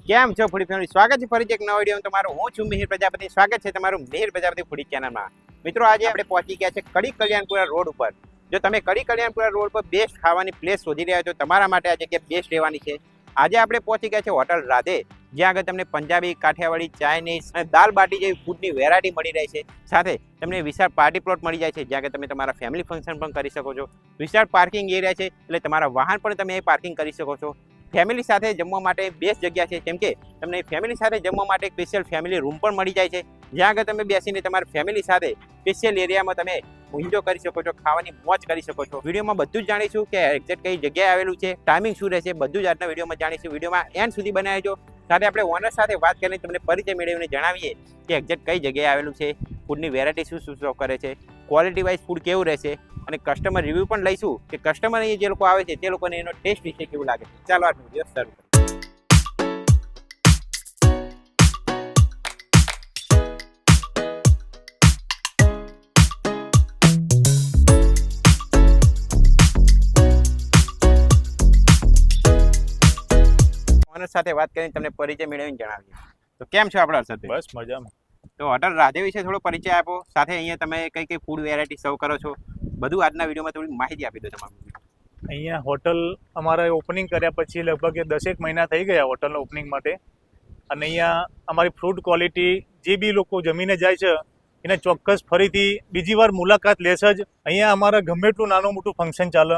કેમ છો ફૂડી ફેમિલી? સ્વાગત છે ફરીથી એક નવા વિડીયો તમારું. હું છું મિહિર પ્રજાપતિ. સ્વાગત છે તમારું મિહિર પ્રજાપતિ ફૂડી ચેનલમાં. મિત્રો, આજે આપણે પહોંચી ગયા છે કડી કલ્યાણપુરા રોડ ઉપર. જો તમે કડી કલ્યાણપુરા રોડ પર બેસ્ટ ખાવાની પ્લેસ શોધી રહ્યા છો, તમારા માટે આ જગ્યા બેસ્ટ રહેવાની છે. આજે આપણે પહોંચી ગયા છે હોટલ રાધે, જ્યાં આગળ તમને પંજાબી, કાઠિયાવાડી, ચાઇનીઝ અને દાલ બાટી જેવી ફૂડની વેરાયટી મળી રહી છે. સાથે તમને વિશાળ પાર્ટી પ્લોટ મળી જાય છે, જ્યાં આગળ તમે તમારા ફેમિલી ફંક્શન પણ કરી શકો છો. વિશાળ પાર્કિંગ એરિયા છે, એટલે તમારા વાહન પણ તમે પાર્કિંગ કરી શકો છો. ફેમિલી સાથે જમવા માટે બેસ્ટ જગ્યા છે, કેમ કે તમને ફેમિલી સાથે જમવા માટે સ્પેશિયલ ફેમિલી રૂમ પણ મળી જાય છે, જ્યાં આગળ તમે બેસીને તમારી ફેમિલી સાથે સ્પેશિયલ એરિયામાં તમે એન્જોય કરી શકો છો, ખાવાની મોજ કરી શકો છો. વિડીયોમાં બધું જ જાણીશું કે એક્ઝેક્ટ કઈ જગ્યાએ આવેલું છે, ટાઈમિંગ શું રહેશે, બધું જ આજના વિડીયોમાં જાણીશું. વિડીયોમાં એન્ડ સુધી બનાવજો. સાથે આપણે ઓનર સાથે વાત કરીને તમને પરિચય મેળવીને જણાવીએ કે એક્ઝેક્ટ કઈ જગ્યાએ આવેલું છે, ફૂડની વેરાયટી શું શું સર્વ કરે છે, ક્વોલિટી વાઇઝ ફૂડ કેવું રહેશે, અને કસ્ટમર રિવ્યૂ પણ લઈશું કે કસ્ટમર અહીં જે લોકો આવે છે તે લોકોને એનો ટેસ્ટ વિશે કેવું લાગે છે. ચાલો આજનો વિડીયો શરૂ કરીએ. ઓનર સાથે વાત કરીને તમને પરિચય મેળવીને જણાવીએ. તો કેમ છો આપણા સાથે? બસ મજામાં. તો હોટલ રાધે વિશે થોડો પરિચય આપો. સાથે અહીંયા તમે કઈ કઈ ફૂડ વેરાયટી સર્વ કરો છો, બધું આજના વિડીયોમાં થોડી માહિતી આપી દો તમારું. અહીંયા હોટલ અમારે ઓપનિંગ કર્યા પછી લગભગ 10 મહિના થઈ ગયા હોટલના ઓપનિંગ માટે. અને અહીંયા અમારી ફૂડ ક્વોલિટી જે બી લોકો જમીને જાય છે એને ચોક્કસ ફરીથી બીજી વાર મુલાકાત લેશે જ. અહીંયા અમારા ગમે એટલું નાનું મોટું ફંક્શન ચાલે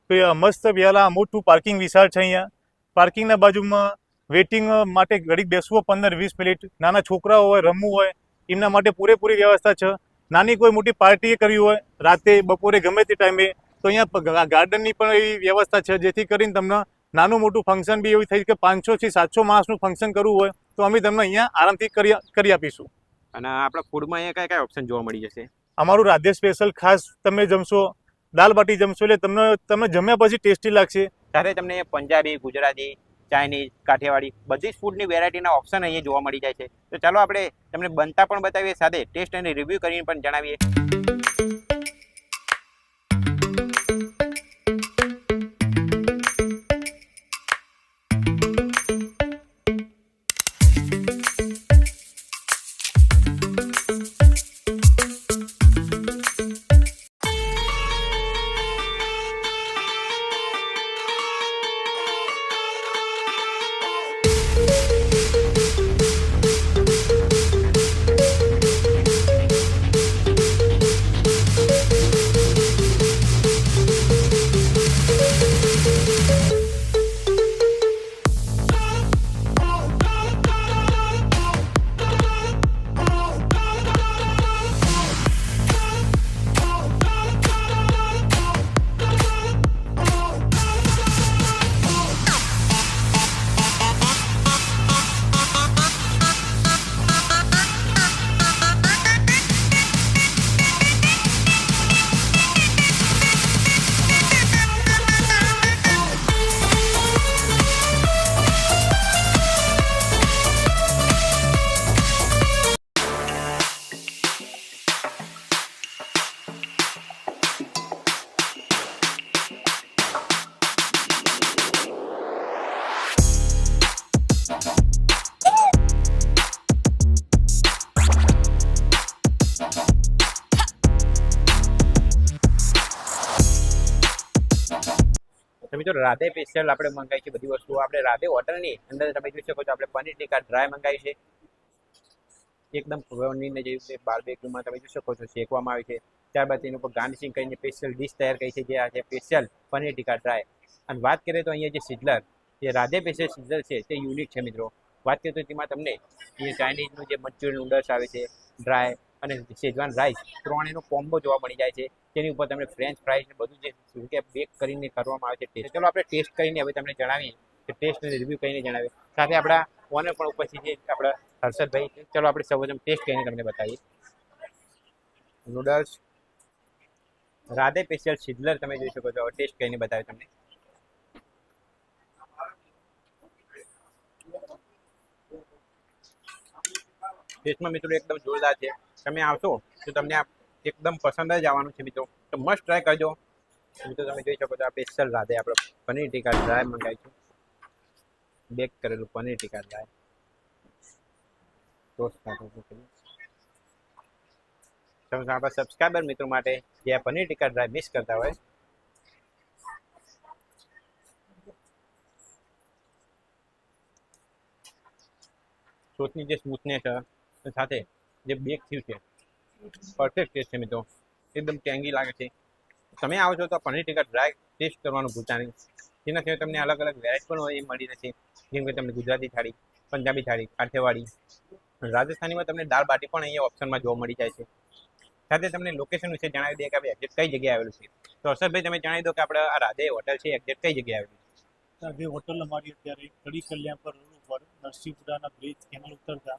તો મસ્ત વહેલા મોટું પાર્કિંગ વિશાળ છે. અહીંયા પાર્કિંગના બાજુમાં વેઇટિંગ માટે ઘડીક બેસવું 15-20 મિનિટ, નાના છોકરાઓ હોય રમવું હોય એમના માટે પૂરેપૂરી વ્યવસ્થા છે. નાની કોઈ મોટી પાર્ટી કરવી હોય રાતે બપોરે ગમે તે ટાઈમે તો અહીંયા ગાર્ડનની પણ એવી વ્યવસ્થા છે, જેથી કરીને તમને નાનું મોટું ફંક્શન બી એવું થઈ કે 500 થી 700 માણસનું ફંક્શન કરવું હોય તો અમે તમને અહીંયા આરામથી કરી આપીશું. અને આપણા ફૂડમાં અહીંયા કયા કયા ઓપ્શન જોવા મળી જશે? અમારું રાધે સ્પેશિયલ ખાસ તમે જમશો, દાલ બાટી જમશો એટલે તમને જમ્યા પછી ટેસ્ટી લાગશે. સાથે તમને પંજાબી, ગુજરાતી, ચાઇનીઝ, કાઠિયાવાડી બધી જ ફૂડની વેરાયટીના ઓપ્શન અહીંયા જોવા મળી જાય છે. તો ચાલો આપણે તમને બનતા પણ બતાવીએ, સાથે ટેસ્ટ અને રિવ્યૂ કરીને પણ જણાવીએ. મિત્રો, રાધે સ્પેશિયલ આપણે મંગાવી છે બધી વસ્તુઓ. આપણે રાધે હોટલની અંદર તમે જોઈ શકો છો, આપણે પનીર ટીકા ડ્રાય મંગાવી છે, એકદમ પનીરને જેવી રીતે બાર્બેક્યુમાં તમે જોઈ શકો છો શેકવામાં આવે છે. ત્યારબાદ તેની ઉપર ગાર્નિશિંગ કરીને સ્પેશિયલ ડિશ તૈયાર કરી છે, જે આ છે સ્પેશિયલ પનીર ટીકા ડ્રાય. અને વાત કરીએ તો અહીંયા જે સિઝલર, જે રાધે સ્પેશિયલ સિઝલર છે તે યુનિક છે મિત્રો. વાત કરીએ તો તેમાં તમને અહીંયા ચાઇનીઝનું જે મંચુરિયન નૂડલ્સ આવે છે, ડ્રાય અને શેઝવાન રાઈસ, ત્રણેયનો કોમ્બો જોવા મળી જાય છે. તેની ઉપર તમને ફ્રેન્ચ ફ્રાઈઝ ને બધું જે બેક કરીને કરવામાં આવે છે ટેસ્ટ. ચલો આપણે ટેસ્ટ કરીને હવે તમને જણાવીએ કે ટેસ્ટ અને રિવ્યૂ કરીને જણાવીએ. સાથે આપણા ઓનર પણ ઉપસ્થિત છે, આપણા હર્ષદભાઈ. ચલો આપણે સૌપ્રથમ ટેસ્ટ કરીને તમને બતાવીએ. નૂડલ્સ રાધે સ્પેશિયલ સિઝલર તમે જોઈ શકો છો. હવે ટેસ્ટ કરીને બતાવે તમને. ટેસ્ટમાં મિત્રો એકદમ જોરદાર છે. તમે આવશો તો તમને આ એકદમ પસંદ જ આવવાનું છે મિત્રો. તો મસ્ટ ટ્રાય કરજો મિત્રો. તમે જોઈ શકો છો આ સ્પેશિયલ રાધે આપણે પનીર ટીકા ડ્રાય મંગાવીશું, બેક કરેલું પનીર ટીકા ડ્રાય. ટોસ્ટ સાથે આપણા સબસ્ક્રાઈબર મિત્રો માટે જે આ પનીર ટિક્કા ડ્રાય મિસ કરતા હોય, સોસની જે સ્મૂથનેસ છે સાથે જે બેક થયું છે, પરફેક્ટ ટેસ્ટ છે મિત્રો, એકદમ ટેંગી લાગે છે. તમે આવો છો તો પનીર ટિક્કા ડ્રાય ટેસ્ટ કરવાનું ભૂલતા નહીં. તેના સિવાય તમને અલગ અલગ વેરાયટી પણ હોય એ મળી રહેશે, જેમ કે તમને ગુજરાતી થાળી, પંજાબી થાળી, કાઠિયાવાડી, રાજસ્થાનીમાં તમને દાળ બાટી પણ અહીંયા ઓપ્શનમાં જોવા મળી જાય છે. સાથે તમને લોકેશન વિશે જણાવી દઈએ કે આપણે એક્ઝેક્ટ કઈ જગ્યાએ આવેલું છે. તો હર્ષદભાઈ તમે જણાવી દો કે આપણે આ રાધે હોટલ છે એક્ઝેક્ટ કઈ જગ્યાએ આવેલું છે? રાધે હોટલ અમારી અત્યારે કડી કલ્યાણ પર રોડ ઉપર નરસિંહપુરાના બ્રિજ કેનાલ ઉતરતા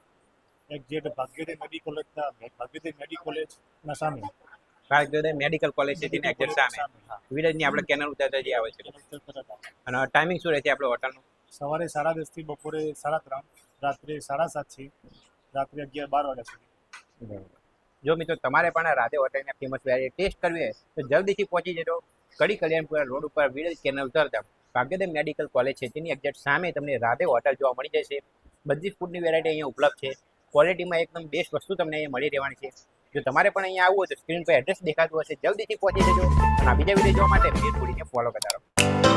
એક્ઝેક્ટ ભાગ્યોદય મેડિકલ કોલેજના સામે. ભાગ્યોદય મેડિકલ કોલેજ છે તેની એક્ઝેક્ટ સામે વિલેજની આપણે કેનલ ઉતરતા જે આવે છે. અને ટાઈમિંગ શું રહે છે આપણે હોટલનું? સવારે 10:30 થી બપોરે 3:30, રાત્રે 7:30 થી રાત્રે 11-12 વાગ્યા સુધી. જો મિત્રો તમારે પણ રાધે હોટલના ફેમસ વેરાયટી ટેસ્ટ કરવી હોય તો જલ્દીથી પહોંચી જજો કડી કલ્યાણપુરા રોડ ઉપર વિલેજ કેનલ ઉતરતા ભાગ્યોદય મેડિકલ કોલેજ છે તેની એક્ઝેક્ટ સામે તમને રાધે હોટલ જોવા મળી જશે. બધી ફૂડની વેરાયટી અહીંયા ઉપલબ્ધ છે. ક્વોલિટીમાં એકદમ બેસ્ટ વસ્તુ તમને અહીંયા મળી રહેવાની છે. જો તમારે પણ અહીંયા આવવું હોય તો સ્ક્રીન પર એડ્રેસ દેખાતું હશે, જલ્દીથી પહોંચી જજો. અને આ બીજા વિડીયો જોવા માટે મેર ફૂડીને ફોલો કરતા રહો.